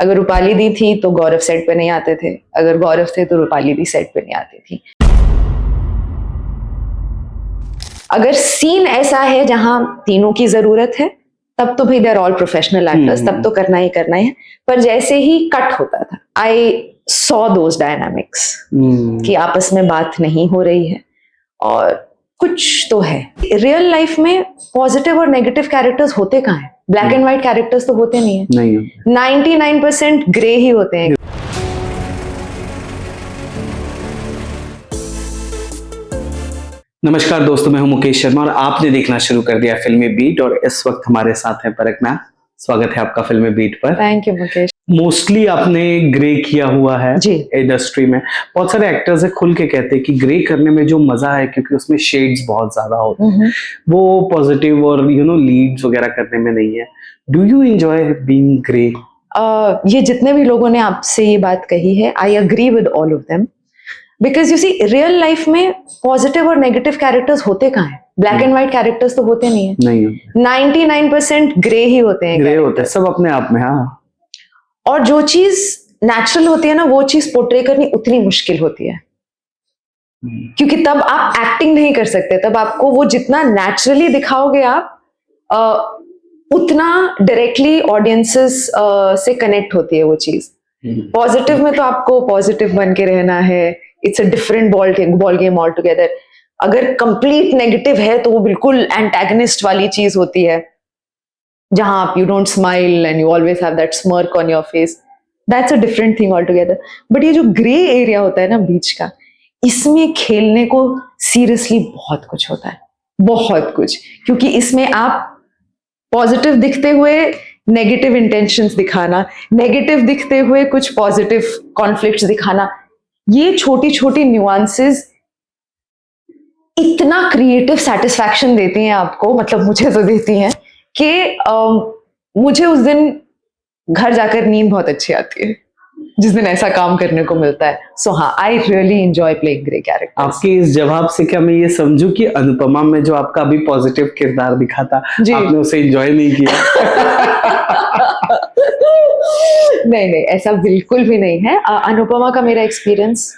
अगर रूपाली दी थी तो गौरव सेट पे नहीं आते थे, अगर गौरव थे तो रूपाली दी सेट पे नहीं आती थी। अगर सीन ऐसा है जहां तीनों की जरूरत है तब तो भाई they are all professional actors, तब तो करना ही है। पर जैसे ही कट होता था, आई सॉ दोज डायनामिक्स कि आपस में बात नहीं हो रही है और कुछ तो है। रियल लाइफ में पॉजिटिव और नेगेटिव कैरेक्टर्स होते कहाँ हैं? ब्लैक एंड व्हाइट कैरेक्टर्स तो होते नहीं है, 99% ग्रे ही होते हैं। नमस्कार दोस्तों, मैं हूं मुकेश शर्मा और आपने देखना शुरू कर दिया फिल्मी बीट। और इस वक्त हमारे साथ हैं परख मैम। स्वागत है आपका फिल्मी बीट पर। Thank you Mukesh. मोस्टली आपने ग्रे किया हुआ है इंडस्ट्री में। बहुत सारे एक्टर्स है खुल के कहते हैं कि ग्रे करने में जो मजा है, क्योंकि उसमें शेड्स बहुत ज्यादा होते हैं, वो पॉजिटिव और लीड्स वगैरह करने में नहीं है। Do you enjoy being grey? ये जितने भी लोगों ने आपसे ये बात कही है, I agree with all of them, because you see real life में पॉजिटिव और नेगेटिव कैरेक्टर्स होते कहाँ हैं? ब्लैक एंड व्हाइट कैरेक्टर्स तो होते नहीं है, 99% ग्रे ही होते हैं। ग्रे होते हैं सब अपने आप में। हाँ, और जो चीज नेचुरल होती है ना, वो चीज पोर्ट्रे करनी उतनी मुश्किल होती है, क्योंकि तब आप एक्टिंग नहीं कर सकते। तब आपको वो जितना नेचुरली दिखाओगे आप उतना डायरेक्टली ऑडियंसेस से कनेक्ट होती है वो चीज। पॉजिटिव में तो आपको पॉजिटिव बन के रहना है, it's a different ball game all together. अगर कंप्लीट नेगेटिव है तो वो बिल्कुल एंटेगनिस्ट वाली चीज होती है, जहां आप you don't smile and you always have that smirk on your face. That's a different thing all together. But ये जो ग्रे एरिया होता है ना बीच का, इसमें खेलने को सीरियसली बहुत कुछ होता है, बहुत कुछ। क्योंकि इसमें आप पॉजिटिव दिखते हुए नेगेटिव इंटेंशंस दिखाना, नेगेटिव दिखते हुए कुछ पॉजिटिव कॉन्फ्लिक्ट्स दिखाना, ये छोटी छोटी न्यूआंसेस इतना क्रिएटिव सेटिस्फैक्शन देती हैं आपको, मतलब मुझे तो देती हैं कि मुझे उस दिन घर जाकर नींद बहुत अच्छी आती है जिस दिन ऐसा काम करने को मिलता है। सो हाँ, I really enjoy playing grey characters. आपके इस जवाब से क्या मैं ये समझूं कि अनुपमा में जो आपका अभी पॉजिटिव किरदार दिखा था, आपने उसे एंजॉय नहीं किया? नहीं नहीं, ऐसा बिल्कुल भी नहीं है। अनुपमा का मेरा एक्सपीरियंस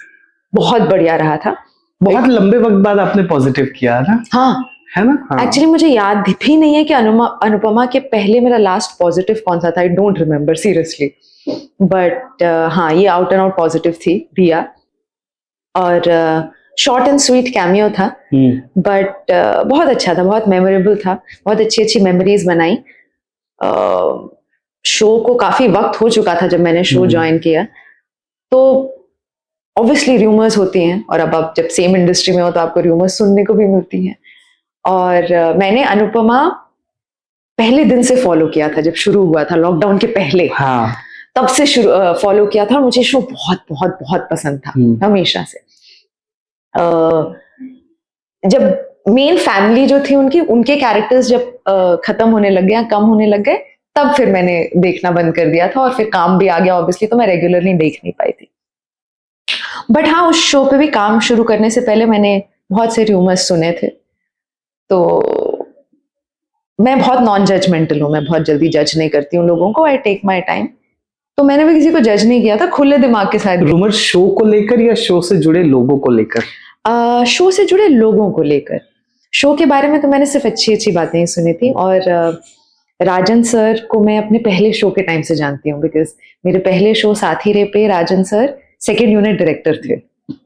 बहुत बढ़िया रहा था। बहुत लंबे वक्त बाद आपने पॉजिटिव किया ना? हाँ, है ना? एक्चुअली मुझे याद भी नहीं है कि अनुपमा के पहले मेरा लास्ट पॉजिटिव कौन सा था। I don't remember seriously. But हाँ, ये आउट एंड आउट पॉजिटिव थी रिया, और शॉर्ट एंड स्वीट कैमियो था, बट बहुत अच्छा था, बहुत मेमोरेबल था, बहुत अच्छी अच्छी मेमोरीज बनाई। शो को काफी वक्त हो चुका था जब मैंने शो ज्वाइन किया, तो ऑब्वियसली रूमर्स होती हैं, और अब आप जब सेम इंडस्ट्री में हो तो आपको रूमर्स सुनने को भी मिलती हैं। और मैंने अनुपमा पहले दिन से फॉलो किया था, जब शुरू हुआ था लॉकडाउन के पहले। हाँ, तब से फॉलो किया था। मुझे शो बहुत बहुत बहुत पसंद था हमेशा से। जब मेन फैमिली जो थी उनके कैरेक्टर्स जब खत्म होने लग गए, कम होने लग गए, तब फिर मैंने देखना बंद कर दिया था, और फिर काम भी आ गया ऑब्वियसली, तो मैं रेगुलरली देख नहीं पाई थी। बट हाँ, उस शो पे भी काम शुरू करने से पहले मैंने बहुत से रूमर्स सुने थे, तो मैं बहुत नॉन जजमेंटल हूँ, मैं बहुत जल्दी जज नहीं करती हूँ लोगों को। I take my time. तो मैंने भी किसी को जज नहीं किया था, खुले दिमाग के साथ। रूमर शो को लेकर या शो से जुड़े लोगों को लेकर? शो से जुड़े लोगों को लेकर। शो के बारे में तो मैंने सिर्फ अच्छी अच्छी बातें ही सुनी थी, और राजन सर को मैं अपने पहले शो के टाइम से जानती हूँ, बिकॉज मेरे पहले शो साथी रे पे राजन सर सेकेंड यूनिट डायरेक्टर थे।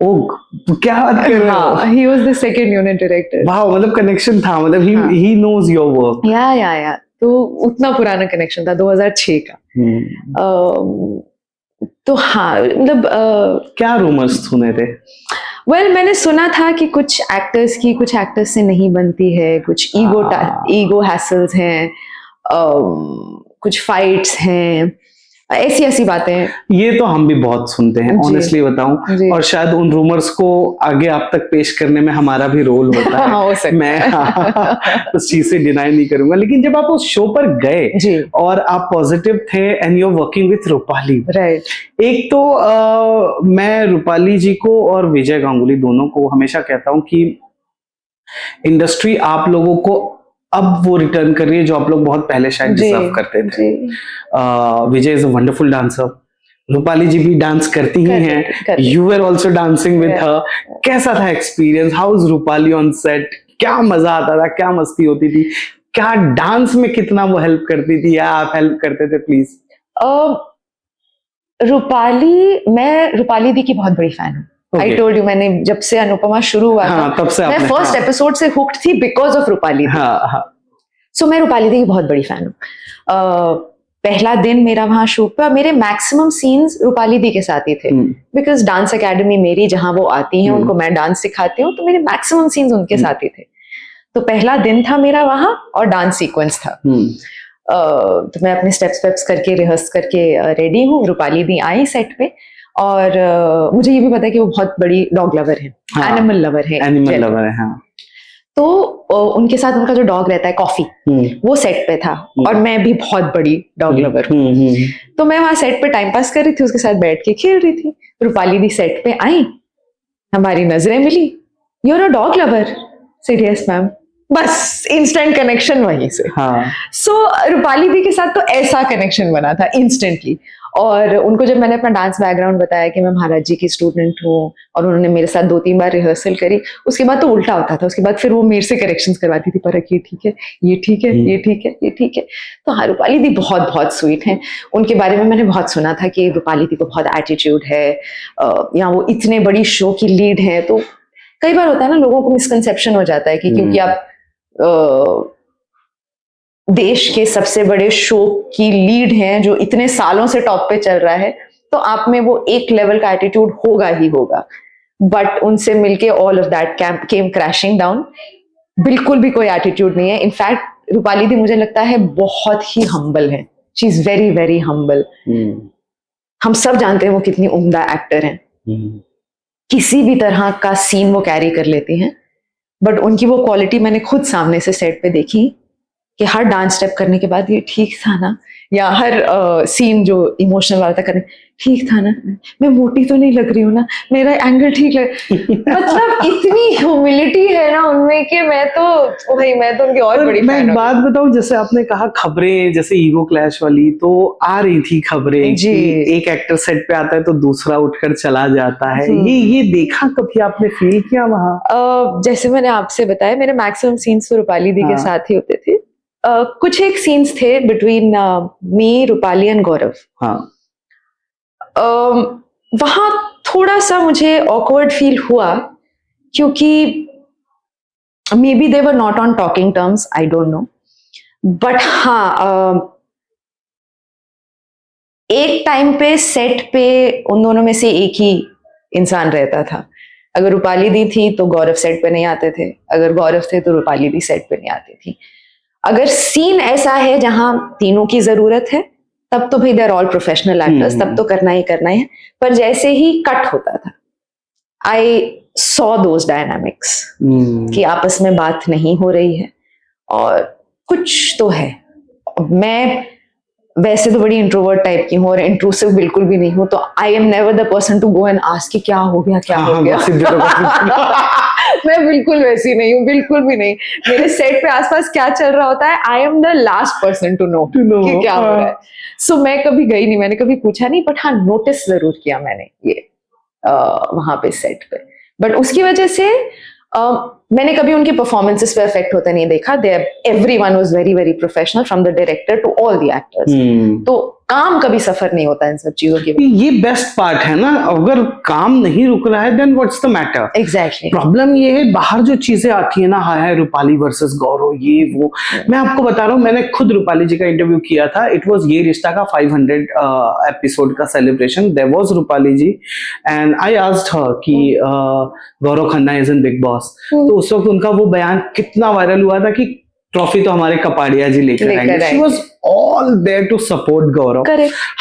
ओह, क्या बात कर रहे हो? he was the second unit director. वाह, मतलब कनेक्शन था, मतलब he knows your work. या तो उतना पुराना कनेक्शन था, 2006 का। तो हाँ, मतलब क्या रूमर्स सुने थे? वेल, मैंने सुना था कि कुछ एक्टर्स से नहीं बनती है, कुछ ईगो हैसल्स हैं, कुछ फाइट्स हैं, ऐसी बातें। ये तो हम भी बहुत सुनते हैं, ऑनेस्टली बताऊं, और शायद उन रूमर्स को आगे आप तक पेश करने में हमारा भी रोल होता है। हो सकता मैं उस चीज से डिनाई नहीं करूंगा। लेकिन जब आप उस शो पर गए और आप पॉजिटिव थे and you are working with Rupali, right. एक तो मैं रूपाली जी को और विजय गांगुली दोनों को हमेशा कहता हूं कि इंडस्ट्री आप लोगों को अब वो रिटर्न कर रही है जो आप लोग बहुत पहले शायद डिजर्व करते थे। Vijay is a wonderful dancer, Rupali ji भी डांस करती ही हैं, you were also dancing with her. कैसा था experience? How is Rupali on set? क्या मजा आता था, क्या मस्ती होती थी, क्या डांस में कितना वो हेल्प करती थी या आप हेल्प करते थे? प्लीज। मैं रूपाली दी की बहुत बड़ी फैन हूँ। आई टोल्ड यू, मैंने जब से अनुपमा शुरू हुआ था तब से मैं फर्स्ट एपिसोड से हुक्ड थी बिकॉज ऑफ रूपाली दी। सो मैं रूपाली दी की बहुत बड़ी फैन हूँ। पहला दिन मेरा वहां शूट पे, मेरे मैक्सिमम सीन्स रूपाली दी के साथ ही थे, बिकॉज डांस एकेडमी मेरी जहां वो आती हैं, उनको मैं डांस सिखाती हूँ, तो मेरे मैक्सिमम सीन्स उनके साथ ही थे। तो पहला दिन था मेरा वहां और डांस सीक्वेंस था। तो मैं अपने स्टेप्स करके रिहर्स करके रेडी हूँ। रूपाली दी आई सेट पे और मुझे ये भी पता है कि वो बहुत बड़ी डॉग लवर है, एनिमल लवर है। तो उनके साथ उनका जो डॉग रहता है कॉफी, वो सेट पे था और मैं भी बहुत बड़ी डॉग लवर हूँ। तो मैं वहां सेट पे टाइम पास कर रही थी, उसके साथ बैठ के खेल रही थी। रूपाली दी सेट पे आई, हमारी नजरें मिली। You are a dog lover? Said yes ma'am. बस इंस्टेंट कनेक्शन वहीं से। सो रूपाली दी के साथ तो ऐसा कनेक्शन बना था इंस्टेंटली। और उनको जब मैंने अपना डांस बैकग्राउंड बताया कि मैं महाराज जी की स्टूडेंट हूँ, और उन्होंने मेरे साथ 2-3 बार रिहर्सल करी, उसके बाद तो उल्टा होता था। उसके बाद फिर वो मेरे से करेक्शंस करवाती थी, पर ये ठीक है, ये ठीक है, ये ठीक है, ये ठीक है। तो हाँ, रूपाली दी बहुत बहुत स्वीट हैं। उनके बारे में मैंने बहुत सुना था कि रूपाली दी को बहुत एटीट्यूड है, या वो इतने बड़ी शो की लीड है। तो कई बार होता है ना, लोगों को मिसकंसेप्शन हो जाता है कि क्योंकि आप देश के सबसे बड़े शो की लीड हैं जो इतने सालों से टॉप पे चल रहा है, तो आप में वो एक लेवल का एटीट्यूड होगा ही होगा। बट उनसे मिलके all of that came crashing down. बिल्कुल भी कोई एटीट्यूड नहीं है। इनफैक्ट रूपाली दी मुझे लगता है बहुत ही हम्बल है। She is very very humble. हम सब जानते हैं वो कितनी उम्दा एक्टर हैं। किसी भी तरह का सीन वो कैरी कर लेती हैं। बट उनकी वो क्वालिटी मैंने खुद सामने से सेट पे देखी कि हर डांस स्टेप करने के बाद ये ठीक था ना, या हर सीन जो इमोशनल वाला था करने, ठीक था ना, मैं मोटी तो नहीं लग रही हूँ ना, मेरा एंगल ठीक लग मतलब इतनी ह्यूमिलिटी है ना उनमें कि मैं तो उनकी और बड़ी मैं एक बात बताऊं, जैसे आपने कहा खबरें जैसे ईगो क्लैश वाली, तो आ रही थी खबरें कि एक एक्टर सेट पे आता है तो दूसरा उठकर चला जाता है। ये देखा कभी आपने, फील किया वहां? जैसे मैंने आपसे बताया, मेरे मैक्सिमम सीन्स तो रूपाली दी के साथ ही होते थे। कुछ एक सीन्स थे बिटवीन मी, रूपाली एंड गौरव। वहां थोड़ा सा मुझे ऑकवर्ड फील हुआ, क्योंकि may be they were not on talking terms, I don't know. But हाँ, एक टाइम पे सेट पे उन दोनों में से एक ही इंसान रहता था। अगर रूपाली दी थी तो गौरव सेट पे नहीं आते थे, अगर गौरव थे तो रूपाली दी सेट पे नहीं आती थी। अगर सीन ऐसा है जहां तीनों की जरूरत है, तब तो भाई they are all professional actors, तब तो करना ही है। पर जैसे ही कट होता था, आई सॉ दोज डायनामिक्स कि आपस में बात नहीं हो रही है और कुछ तो है। मैं वैसे तो बड़ी इंट्रोवर्ट टाइप की हूँ और इंट्रूसिव बिल्कुल भी नहीं हूँ, तो I am never the person to go and ask कि क्या हो गया, क्या हो गया। मैं बिल्कुल वैसी नहीं हूँ, बिल्कुल भी नहीं। मेरे सेट पे आसपास क्या चल रहा होता है, I am the last person to know कि क्या हो रहा है। सो मैं कभी गई नहीं, मैंने कभी पूछा नहीं, बट हाँ नोटिस जरूर किया मैंने ये वहां पे सेट पे। बट उसकी वजह से मैंने कभी उनके परफॉर्मेंसेस पे इफेक्ट होता नहीं देखा। Everyone was very very professional, from the director to all the actors. तो काम कभी सफर नहीं होता इन सब चीजों की। ये बेस्ट पार्ट है ना, अगर काम नहीं रुक रहा है then what's the matter. Exactly. Problem ये है बाहर जो चीजें आती है ना, हाय रूपाली वर्सेस गौरव, ये वो। मैं आपको बता रहा हूँ, मैंने खुद रूपाली जी का इंटरव्यू किया था। इट वाज ये रिश्ता का 500 एपिसोड का celebration. There was Rupali ji and I asked her कि Gaurav Khanna is in Bigg Boss. तो उस वक्त उनका वो बयान कितना वायरल हुआ था कि ट्रॉफी तो हमारे कपाड़िया जी लेकर आएंगे। She was all there to support Gaurav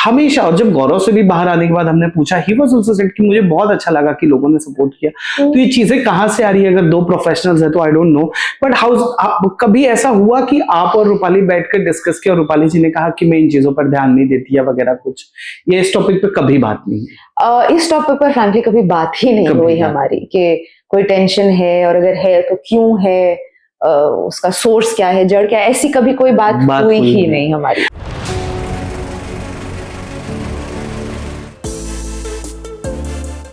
हमेशा। और जब गौरव से भी बाहर आने के बाद हमने पूछा, ही वाज आल्सो सेड कि मुझे बहुत अच्छा लगा कि लोगों ने सपोर्ट किया। तो ये चीजें कहाँ से आ रही है? अगर दो प्रोफेशनल्स है तो I don't know, but how कभी ऐसा हुआ कि आप और रूपाली बैठकर डिस्कस किया और रूपाली जी ने कहा कि मैं इन चीजों पर ध्यान नहीं देती या वगैरह कुछ? ये इस टॉपिक पे कभी बात नहीं? इस टॉपिक पर फ्रैंकली कभी बात ही नहीं हुई हमारी कि कोई टेंशन है, और अगर है तो क्यों है। उसका सोर्स क्या है, जड़ क्या है, ऐसी कभी कोई बात हुई ही नहीं हमारी।